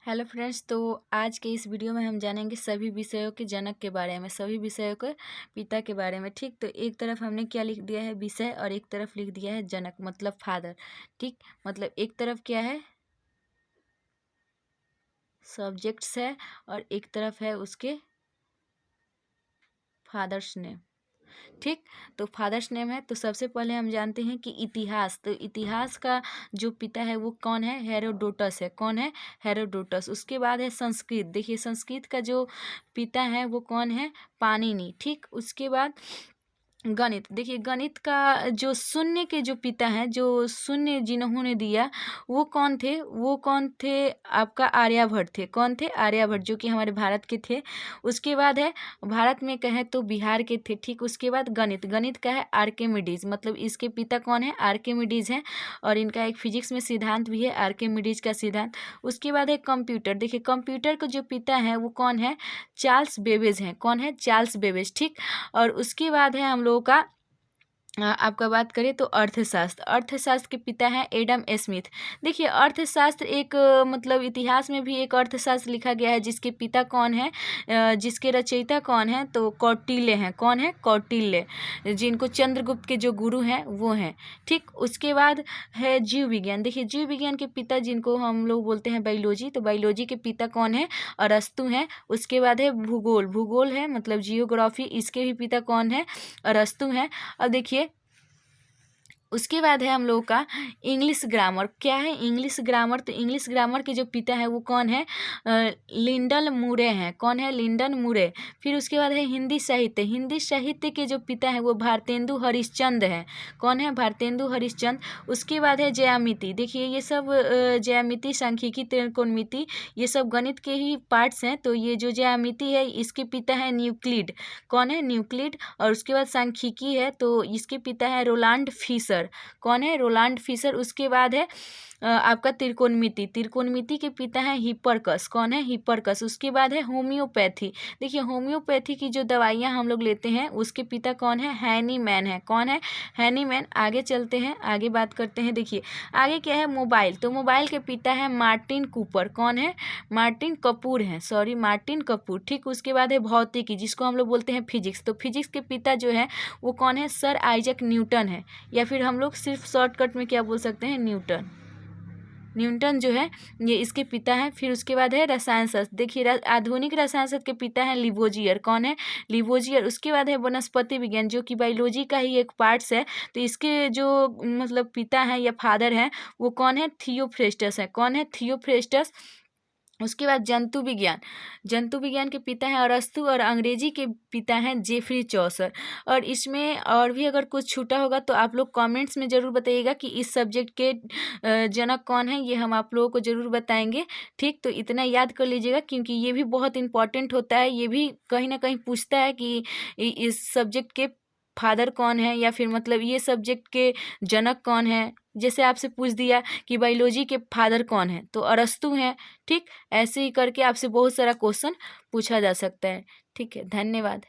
Hello friends, तो आज के इस वीडियो में हम जानेंगे सभी विषयों के जनक के बारे में, सभी विषयों के पिता के बारे में। ठीक, तो एक तरफ हमने क्या लिख दिया है, विषय, और एक तरफ लिख दिया है जनक मतलब फादर। ठीक, मतलब एक तरफ क्या है, सब्जेक्ट्स है, और एक तरफ है उसके फादर्स नेम। ठीक, तो फादर्स नेम है। तो सबसे पहले हम जानते हैं कि इतिहास, तो इतिहास का जो पिता है वो कौन है, हेरोडोटस है। कौन है, हेरोडोटस। उसके बाद है संस्कृत, देखिए संस्कृत का जो पिता है वो कौन है, पाणिनि। ठीक, उसके बाद गणित, देखिए गणित का जो शून्य के जो पिता हैं, जो शून्य जिन्होंने दिया वो कौन थे, वो कौन थे, आपका आर्यभट्ट थे। कौन थे, आर्यभट्ट, जो कि हमारे भारत के थे। उसके बाद है, भारत में कहें तो बिहार के थे। ठीक, उसके बाद गणित, गणित का है आर्किमिडीज, मतलब इसके पिता कौन है, आर्किमिडीज हैं। और इनका एक फिजिक्स में सिद्धांत भी है, आर्किमिडीज का सिद्धांत। उसके बाद है कंप्यूटर, देखिए कंप्यूटर का जो पिता है वो कौन है, चार्ल्स बेबेज हैं। कौन है, चार्ल्स बेबेज। ठीक, और उसके बाद है हम लोगों का आपका बात करें तो अर्थशास्त्र, अर्थशास्त्र के पिता हैं एडम स्मिथ। देखिए अर्थशास्त्र एक मतलब इतिहास में भी एक अर्थशास्त्र लिखा गया है जिसके पिता कौन है, जिसके रचयिता कौन है, तो कौटिल्य हैं। कौन है, कौटिल्य, जिनको चंद्रगुप्त के जो गुरु हैं वो हैं। ठीक, उसके बाद है जीव विज्ञान, देखिए जीव विज्ञान के पिता जिनको हम लोग बोलते हैं बायोलॉजी, तो बायोलॉजी के पिता कौन है, अरस्तु हैं। उसके बाद है भूगोल, भूगोल है मतलब जियोग्राफी, इसके भी पिता कौन है, अरस्तु हैं। अब देखिए उसके बाद है हम लोगों का इंग्लिश ग्रामर। क्या है, इंग्लिश ग्रामर, तो इंग्लिश ग्रामर के जो पिता है वो कौन है, लिंडन मूरे हैं। कौन है, लिंडन मूरे। फिर उसके बाद है हिंदी साहित्य, हिंदी साहित्य के जो पिता है वो भारतेंदु हरिश्चंद्र हैं। कौन है, भारतेंदु हरिश्चंद्र। उसके बाद है ज्यामिति, देखिए ये सब ज्यामिति, सांख्यिकी, त्रिकोणमिति, ये सब गणित के ही पार्ट्स हैं। तो ये जो ज्यामिति है इसके पिता है न्यूक्लिड। कौन है, न्यूक्लिड। और उसके बाद सांख्यिकी है तो इसके पिता है रोलांड फिशर। कौन है, रोलांड फिशर। उसके बाद है आपका त्रिकोणमिति, त्रिकोणमिति के पिता हैं हिप्परकस। कौन है, हिप्परकस। उसके बाद है होम्योपैथी, देखिए होम्योपैथी की जो दवाइयाँ हम लोग लेते हैं उसके पिता कौन है, हैनीमैन है। कौन है, हैनीमैन। आगे चलते हैं, आगे बात करते हैं। देखिए आगे क्या है, मोबाइल, तो मोबाइल के पिता है मार्टिन कूपर। कौन है, मार्टिन कपूर हैं, सॉरी मार्टिन कपूर। ठीक, उसके बाद है भौतिकी, जिसको हम लोग बोलते हैं फिजिक्स, तो फिजिक्स के पिता जो है वो कौन है, सर आइजक न्यूटन है, या फिर हम लोग सिर्फ शॉर्टकट में क्या बोल सकते हैं, न्यूटन। न्यूटन जो है ये इसके पिता हैं। फिर उसके बाद है रसायन शास्त्र, देखिए आधुनिक रसायन शास्त्र के पिता हैं लिवोजियर। कौन है, लिवोजियर। उसके बाद है वनस्पति विज्ञान, जो कि बायोलॉजी का ही एक पार्ट्स है, तो इसके जो मतलब पिता हैं या फादर हैं वो कौन है, थियोफ्रेस्टस है। कौन है, थियोफ्रेस्टस। उसके बाद जंतु विज्ञान, जंतु विज्ञान के पिता हैं अरस्तु, और अंग्रेजी के पिता हैं जेफरी चौसर। और इसमें और भी अगर कुछ छूटा होगा तो आप लोग कमेंट्स में ज़रूर बताइएगा कि इस सब्जेक्ट के जनक कौन है, ये हम आप लोगों को ज़रूर बताएंगे। ठीक, तो इतना याद कर लीजिएगा क्योंकि ये भी बहुत इंपॉर्टेंट होता है, ये भी कहीं ना कहीं पूछता है कि इस सब्जेक्ट के फादर कौन है, या फिर मतलब ये सब्जेक्ट के जनक कौन है। जैसे आपसे पूछ दिया कि बायोलॉजी के फादर कौन है, तो अरस्तु हैं। ठीक, ऐसे ही करके आपसे बहुत सारा क्वेश्चन पूछा जा सकता है। ठीक है, धन्यवाद।